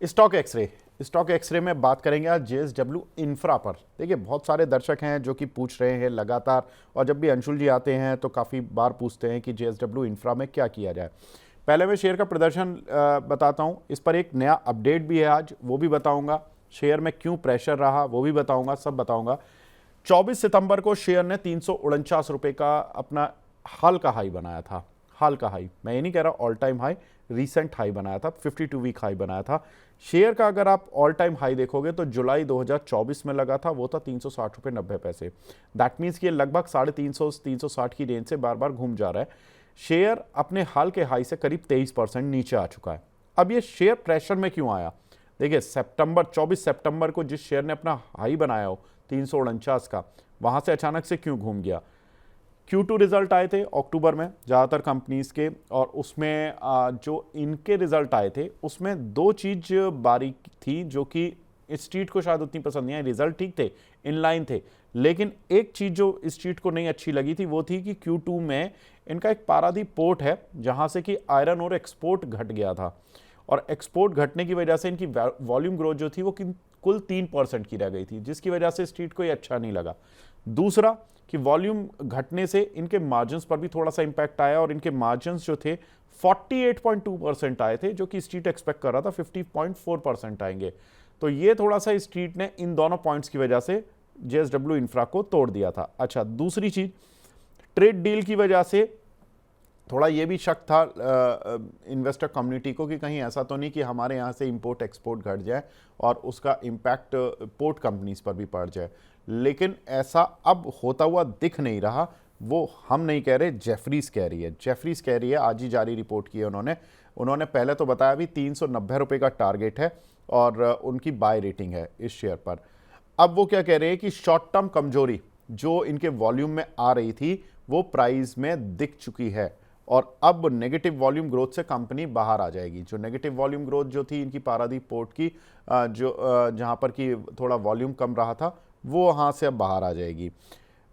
Stock x ray में बात करेंगे आज जेएसडब्ल्यू इंफ्रा पर। देखिए, बहुत सारे दर्शक हैं जो कि पूछ रहे हैं लगातार, और जब भी अंशुल जी आते हैं तो काफ़ी बार पूछते हैं कि जेएसडब्ल्यू इंफ्रा में क्या किया जाए। पहले मैं शेयर का प्रदर्शन बताता हूं। इस पर एक नया अपडेट भी है आज, वो भी बताऊंगा। शेयर में क्यों प्रेशर रहा वो भी बताऊंगा, सब बताऊंगा। 24 सितंबर को शेयर ने 349 रुपये का अपना हाल का हाई बनाया था। हाल का हाई, मैं ये नहीं कह रहा all time high, recent high बनाया था, 52 वीक हाई बनाया था शेयर का। अगर आप ऑल टाइम हाई देखोगे तो जुलाई 2024 में लगा था, वो था 360 रुपये 90 पैसे। दैट मीन्स कि ये लगभग 350 360 की रेंज से बार बार घूम जा रहा है। शेयर अपने हाल के हाई से करीब 23% नीचे आ चुका है। अब ये शेयर प्रेशर में क्यों आया? देखिए, 24 सितंबर को जिस शेयर ने अपना हाई बनाया हो 349 का, वहां से अचानक से क्यों घूम गया? Q2 रिजल्ट आए थे अक्टूबर में ज़्यादातर कंपनीज के, और उसमें जो इनके रिजल्ट आए थे उसमें दो चीज बारीक थी जो कि स्ट्रीट को शायद उतनी पसंद नहीं आई। रिजल्ट ठीक थे, इनलाइन थे, लेकिन एक चीज जो स्ट्रीट को नहीं अच्छी लगी थी वो थी कि Q2 में इनका एक पारादीप पोर्ट है जहां से कि आयरन और एक्सपोर्ट घट गया था, और एक्सपोर्ट घटने की वजह से इनकी वॉल्यूम ग्रोथ जो थी वो कुल 3% की रह गई थी, जिसकी वजह से स्ट्रीट को ये अच्छा नहीं लगा। दूसरा कि वॉल्यूम घटने से इनके मार्जिन्स पर भी थोड़ा सा इंपैक्ट आया, और इनके मार्जिन्स जो थे 48.2% आए थे, जो कि स्ट्रीट एक्सपेक्ट कर रहा था 50.4% आएंगे। तो ये थोड़ा सा स्ट्रीट ने इन दोनों पॉइंट्स की वजह से जेएसडब्ल्यू इंफ्रा को तोड़ दिया था। अच्छा, दूसरी चीज, ट्रेड डील की वजह से थोड़ा ये भी शक था इन्वेस्टर कम्युनिटी को कि कहीं ऐसा तो नहीं कि हमारे यहाँ से इंपोर्ट एक्सपोर्ट घट जाए और उसका इम्पैक्ट पोर्ट कंपनीज पर भी पड़ जाए, लेकिन ऐसा अब होता हुआ दिख नहीं रहा। वो हम नहीं कह रहे, जेफरीज कह रही है। जेफरीज कह रही है, आज ही जारी रिपोर्ट की है उन्होंने पहले तो बताया भी 390 रुपये का टारगेट है और उनकी बाय रेटिंग है इस शेयर पर। अब वो क्या कह रहे हैं कि शॉर्ट टर्म कमजोरी जो इनके वॉल्यूम में आ रही थी वो प्राइस में दिख चुकी है, और अब नेगेटिव वॉल्यूम ग्रोथ से कंपनी बाहर आ जाएगी। जो नेगेटिव वॉल्यूम ग्रोथ जो थी इनकी पारादीप पोर्ट की, जो जहां पर कि थोड़ा वॉल्यूम कम रहा था, वो वहां से अब बाहर आ जाएगी।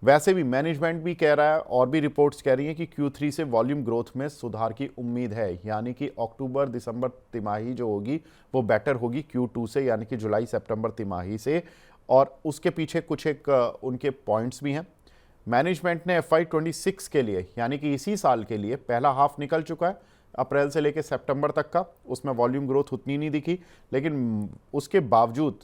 वैसे भी मैनेजमेंट भी कह रहा है और भी रिपोर्ट्स कह रही हैं कि Q3 से वॉल्यूम ग्रोथ में सुधार की उम्मीद है, यानी कि अक्टूबर दिसंबर तिमाही जो होगी वो बेटर होगी Q2 से, यानी कि जुलाई सितंबर तिमाही से। और उसके पीछे कुछ एक उनके पॉइंट्स भी हैं। मैनेजमेंट ने FY26 के लिए, यानी कि इसी साल के लिए, पहला हाफ निकल चुका है अप्रैल से लेकर सितंबर तक का, उसमें वॉल्यूम ग्रोथ उतनी नहीं दिखी, लेकिन उसके बावजूद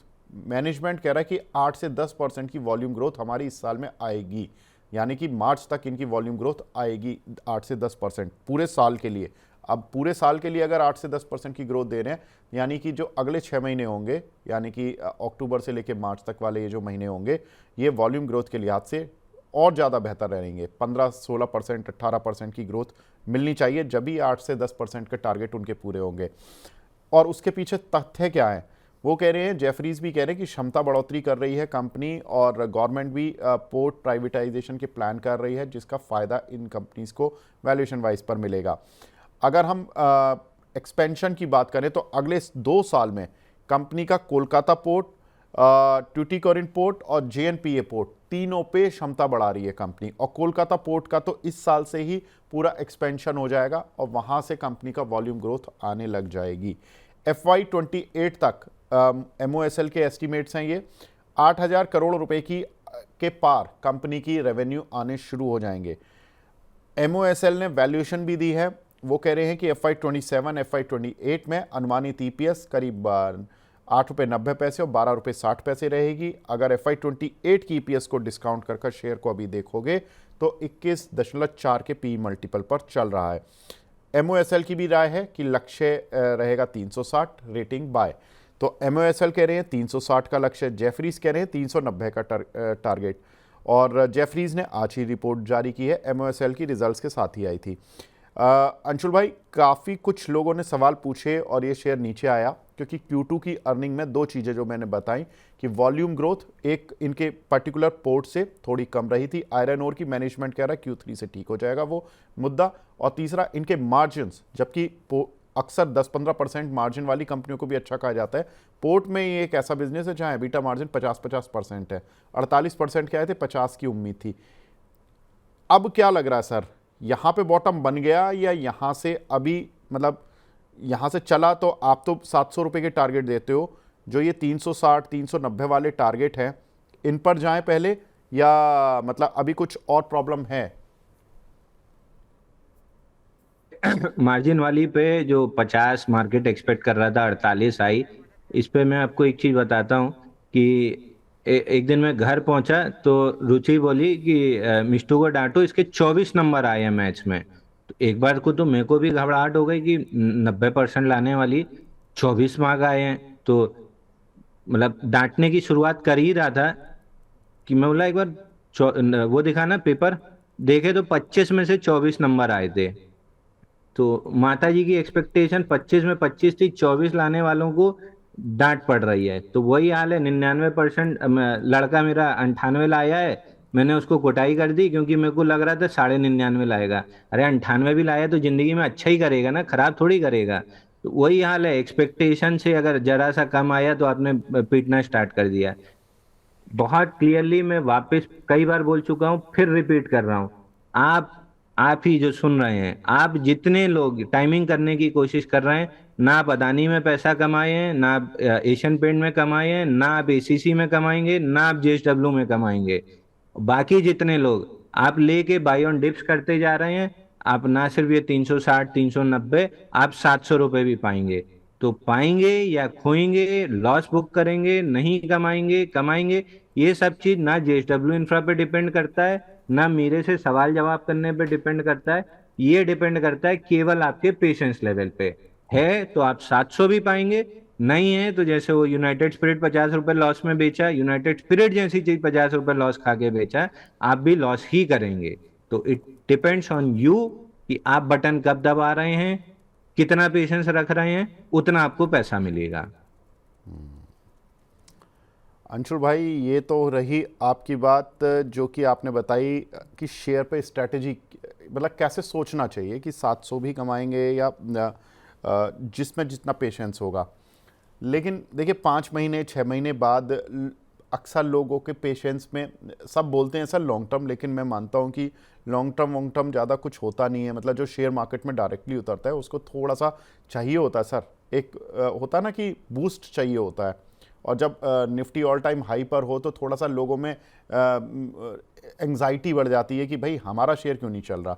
मैनेजमेंट कह रहा है कि 8 से 10% की वॉल्यूम ग्रोथ हमारी इस साल में आएगी, यानी कि मार्च तक इनकी वॉल्यूम ग्रोथ आएगी 8 से 10% पूरे साल के लिए। अब पूरे साल के लिए अगर 8 से 10% की ग्रोथ दे रहे हैं, यानी कि जो अगले 6 महीने होंगे, यानी कि अक्टूबर से लेकर मार्च तक वाले ये जो महीने होंगे, ये वॉल्यूम ग्रोथ के लिहाज से और ज़्यादा बेहतर रहेंगे। 15-16% 18% की ग्रोथ मिलनी चाहिए, जब भी 8 से 10% के टारगेट उनके पूरे होंगे। और उसके पीछे तथ्य क्या है? वो कह रहे हैं, जेफरीज भी कह रहे हैं कि क्षमता बढ़ोतरी कर रही है कंपनी, और गवर्नमेंट भी पोर्ट प्राइवेटाइजेशन के प्लान कर रही है, जिसका फ़ायदा इन कंपनीज को वैल्यूएशन वाइज पर मिलेगा। अगर हम एक्सपेंशन की बात करें तो अगले 2 साल में कंपनी का कोलकाता पोर्ट, ट्यूटिकोरिन पोर्ट और JNPA पोर्ट, तीनों पे क्षमता बढ़ा रही है कंपनी। और कोलकाता पोर्ट का तो इस साल से ही पूरा एक्सपेंशन हो जाएगा और वहां से कंपनी का वॉल्यूम ग्रोथ आने लग जाएगी। FY28 तक MOSL के एस्टिमेट्स हैं, ये 8,000 करोड़ रुपए के पार कंपनी की रेवेन्यू आने शुरू हो जाएंगे। MOSL ने वैल्यूएशन भी दी है, वो कह रहे हैं कि FY27 FY28 में अनुमानित EPS करीब 8 रुपये 90 पैसे और 12 रुपये 60 पैसे रहेगी। अगर FY28 की EPS को डिस्काउंट कर शेयर को अभी देखोगे तो 21.4 के PE मल्टीपल पर चल रहा है। MOSL की भी राय है कि लक्ष्य रहेगा 360, रेटिंग बाय। तो MOSL कह रहे हैं 360 का लक्ष्य, जेफरीज कह रहे हैं 390 का टारगेट। और जेफरीज ने आज ही रिपोर्ट जारी की है, MOSL की रिजल्ट्स के साथ ही आई थी। अंशुल भाई, काफ़ी कुछ लोगों ने सवाल पूछे और ये शेयर नीचे आया क्योंकि Q2 की अर्निंग में दो चीज़ें जो मैंने बताई कि वॉल्यूम ग्रोथ एक इनके पर्टिकुलर पोर्ट से थोड़ी कम रही थी, आयरन ओर की मैनेजमेंट कह रहा है Q3 से ठीक हो जाएगा वो मुद्दा, और तीसरा इनके मार्जिन्स, जबकि अक्सर 10-15% मार्जिन वाली कंपनियों को भी अच्छा कहा जाता है, पोर्ट में ये एक ऐसा बिजनेस है जहाँ एबिटा मार्जिन 50-50% है। 48% के आए थे, 50 की उम्मीद थी। अब क्या लग रहा है सर, यहाँ पे बॉटम बन गया या यहाँ से अभी मतलब यहाँ से चला तो आप तो 700 रुपये के टारगेट देते हो, जो ये 360 390 वाले टारगेट हैं इन पर जाएं पहले, या मतलब अभी कुछ और प्रॉब्लम है? मार्जिन वाली पे जो 50 मार्केट एक्सपेक्ट कर रहा था, 48 आई। इस पे मैं आपको एक चीज बताता हूँ कि एक दिन मैं घर पहुंचा तो रुचि बोली कि मिष्टू को डांटो, इसके 24 नंबर आए हैं मैच में। तो एक बार को तो मेरे को भी घबराहट हो गई कि 90% लाने वाली 24 मार्क आए हैं। तो मतलब डांटने की शुरुआत कर ही रहा था कि मैं बोला एक बार वो दिखा ना पेपर। देखे तो 25 में से 24 नंबर आए थे। तो माता जी की एक्सपेक्टेशन 25 में 25 थी, 24 लाने वालों को डांट पड़ रही है। तो वही हाल है, 99%। लड़का मेरा 98 लाया है। मैंने उसको कुटाई कर दी क्योंकि मेरे को लग रहा था 99.5 लाएगा। अरे 98 भी लाया तो जिंदगी में अच्छा ही करेगा ना, खराब थोड़ी करेगा। तो वही हाल है, एक्सपेक्टेशन से अगर जरा सा कम आया तो आपने पीटना स्टार्ट कर दिया। बहुत क्लियरली मैं वापस कई बार बोल चुका हूँ, फिर रिपीट कर रहा हूँ। आप ही जो सुन रहे हैं, आप जितने लोग टाइमिंग करने की कोशिश कर रहे हैं, ना आप अदानी में पैसा कमाए हैं, ना आप एशियन पेंट में कमाए हैं, ना आप एसीसी में कमाएंगे, ना आप जेएसडब्ल्यू में कमाएंगे। बाकी जितने लोग आप लेके बाई ऑन डिप्स करते जा रहे हैं, आप ना सिर्फ ये 360 390, आप 700 रुपये भी पाएंगे। तो पाएंगे या खोएंगे, लॉस बुक करेंगे, नहीं कमाएंगे, कमाएंगे, ये सब चीज ना जेएसडब्ल्यू इंफ्रा पे डिपेंड करता है, ना मेरे से सवाल जवाब करने पे डिपेंड करता है। ये डिपेंड करता है केवल आपके पेशेंस लेवल पे। है तो आप 700 भी पाएंगे, नहीं है तो जैसे वो यूनाइटेड स्पिरिट 50 रुपए लॉस में बेचा, यूनाइटेड स्पिरिट जैसी चीज 50 रुपए लॉस खा के बेचा, आप भी लॉस ही करेंगे। तो इट डिपेंड्स ऑन यू कि आप बटन कब दबा रहे हैं, कितना पेशेंस रख रहे हैं, उतना आपको पैसा मिलेगा। अंशुल भाई, ये तो रही आपकी बात जो कि आपने बताई कि शेयर पे स्ट्रैटेजी, मतलब कैसे सोचना चाहिए कि 700 भी कमाएंगे या जिसमें जितना पेशेंस होगा। लेकिन देखिए 5 महीने 6 महीने बाद अक्सर लोगों के पेशेंस में, सब बोलते हैं सर लॉन्ग टर्म, लेकिन मैं मानता हूँ कि लॉन्ग टर्म वॉन्ग टर्म ज़्यादा कुछ होता नहीं है। मतलब जो शेयर मार्केट में डायरेक्टली उतरता है उसको थोड़ा सा चाहिए होता है सर, एक होता है ना कि बूस्ट चाहिए होता है। और जब निफ्टी ऑल टाइम हाई पर हो तो थोड़ा सा लोगों में एंग्जाइटी बढ़ जाती है कि भाई हमारा शेयर क्यों नहीं चल रहा।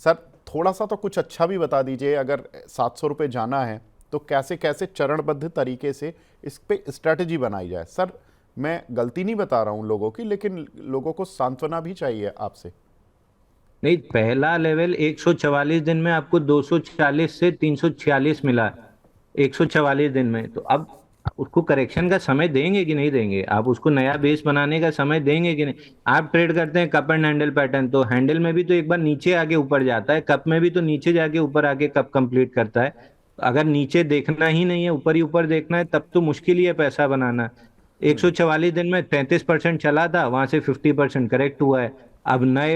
सर थोड़ा सा तो कुछ अच्छा भी बता दीजिए, अगर 700 रुपये जाना है तो कैसे कैसे चरणबद्ध तरीके से इस पे स्ट्रैटेजी बनाई जाए। सर मैं गलती नहीं बता रहा हूँ लोगों की, लेकिन लोगों को सांत्वना भी चाहिए आपसे। नहीं, पहला लेवल 144 दिन में आपको 240 से 346 मिला। 144 दिन में तो अब उसको करेक्शन का समय देंगे कि नहीं देंगे, आप उसको नया बेस बनाने का समय देंगे कि नहीं। आप ट्रेड करते हैं कप एंड हैंडल पैटर्न, तो हैंडल में भी तो एक बार नीचे आके ऊपर जाता है, कप में भी तो नीचे जाके ऊपर आके कप कंप्लीट करता है। अगर नीचे देखना ही नहीं है, ऊपर ही ऊपर देखना है, तब तो मुश्किल ही है पैसा बनाना। 144 दिन में 33% चला था, वहां से 50% करेक्ट हुआ है। अब नए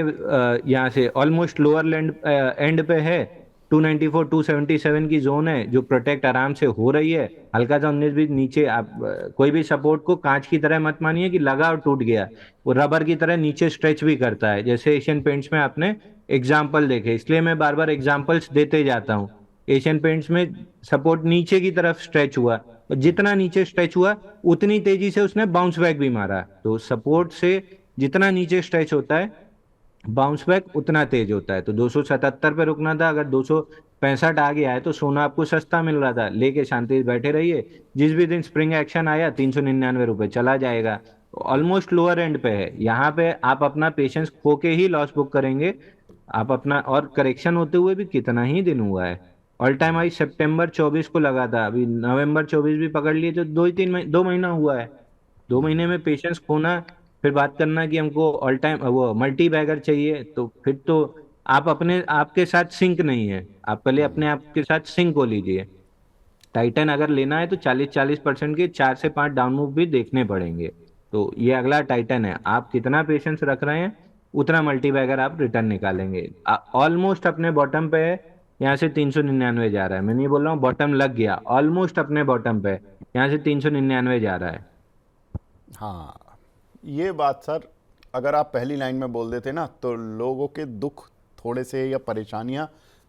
यहाँ से ऑलमोस्ट लोअर लैंड एंड पे है। 294 277 की जोन है जो प्रोटेक्ट आराम से हो रही है। हल्का सा 19 20 नीचे आप कोई भी सपोर्ट को कांच की तरह मत मानिए कि लगा और टूट गया। वो रबर की तरह नीचे स्ट्रेच भी करता है, जैसे एशियन पेंट्स में आपने एग्जाम्पल देखे, इसलिए मैं बार बार एग्जाम्पल्स देते जाता हूँ। एशियन पेंट्स में सपोर्ट नीचे की तरफ स्ट्रेच हुआ, और जितना नीचे स्ट्रेच हुआ उतनी तेजी से उसने बाउंस बैक भी मारा। तो सपोर्ट से जितना नीचे स्ट्रेच होता है, बाउंस बैक उतना तेज होता है। तो 277 पे रुकना था, अगर 265 आ गया है तो सोना आपको सस्ता मिल रहा था, लेके शांति से बैठे रहिए। जिस भी दिन स्प्रिंग एक्शन आया 399 रुपये चला जाएगा। ऑलमोस्ट लोअर एंड पे है, यहाँ पे आप अपना पेशेंस खो के ही लॉस बुक करेंगे। आप अपना, और करेक्शन होते हुए भी कितना ही दिन हुआ है। ऑल टाइम हाई सितंबर 24 को लगा था, अभी नवंबर 24 भी पकड़ लिए तो 2 महीना हुआ है। 2 महीने में पेशेंस खोना, फिर बात करना कि हमको ऑल टाइम वो मल्टी बैगर चाहिए, तो फिर तो आप अपने आपके साथ सिंक नहीं है। आप पहले अपने आप के साथ सिंक हो लीजिए। टाइटन अगर लेना है तो 40% के 4 से 5 डाउन मूव भी देखने पड़ेंगे। तो ये अगला टाइटन है, आप कितना पेशेंस रख रहे हैं उतना मल्टी बैगर आप रिटर्न निकालेंगे। ऑलमोस्ट अपने बॉटम पे है, यहाँ से 399 जा रहा है। मैं नहीं बोल रहा हूँ बॉटम लग गया, ऑलमोस्ट अपने बॉटम पे है, यहाँ से 399 जा रहा है। हाँ, ये बात सर अगर आप पहली लाइन में बोल देते ना तो लोगों के दुख थोड़े से या परेशानियां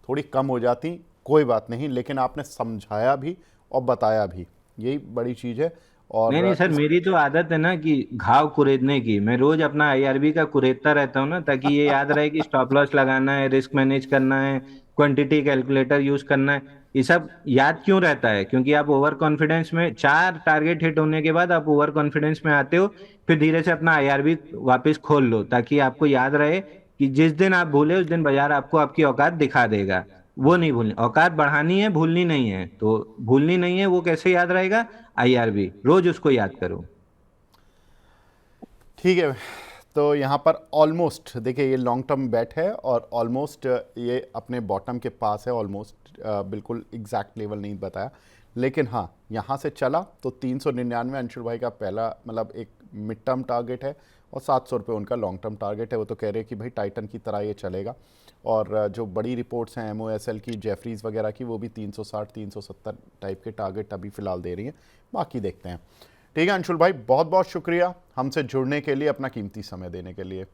थोड़ी कम हो जाती। कोई बात नहीं, लेकिन आपने समझाया भी और बताया भी, यही बड़ी चीज़ है। नहीं नहीं और सर, इस मेरी तो आदत है ना कि घाव कुरेदने की। मैं रोज अपना आईआरबी का कुरेदता रहता हूँ ना, ताकि ये याद रहे कि स्टॉप लॉस लगाना है, रिस्क मैनेज करना है, क्वांटिटी कैलकुलेटर यूज करना है। ये सब याद क्यों रहता है? क्योंकि आप ओवर कॉन्फिडेंस में, 4 टारगेट हिट होने के बाद आप ओवर कॉन्फिडेंस में आते हो, फिर धीरे से अपना आईआरबी वापस खोल लो, ताकि आपको याद रहे कि जिस दिन आप भूले उस दिन बाजार आपको आपकी औकात दिखा देगा। वो नहीं भूलनी, औकात बढ़ानी है, भूलनी नहीं है। तो भूलनी नहीं है, वो कैसे याद रहेगा? आईआरबी रोज उसको याद करो। ठीक है। तो यहाँ पर ऑलमोस्ट देखिए, ये लॉन्ग टर्म बैट है और ऑलमोस्ट ये अपने बॉटम के पास है ऑलमोस्ट, बिल्कुल एग्जैक्ट लेवल नहीं बताया, लेकिन हाँ यहाँ से चला तो 399 अंशुल भाई का पहला मतलब एक मिड टर्म टारगेट है, और 700 रुपये उनका लॉन्ग टर्म टारगेट है। वो तो कह रहे हैं कि भाई टाइटन की तरह ये चलेगा। और जो बड़ी रिपोर्ट्स हैं एमओएसएल की, जेफरीज वगैरह की, वो भी 360 370 टाइप के टारगेट अभी फ़िलहाल दे रही हैं। बाकी देखते हैं। ठीक है अंशुल भाई, बहुत बहुत शुक्रिया हमसे जुड़ने के लिए, अपना कीमती समय देने के लिए।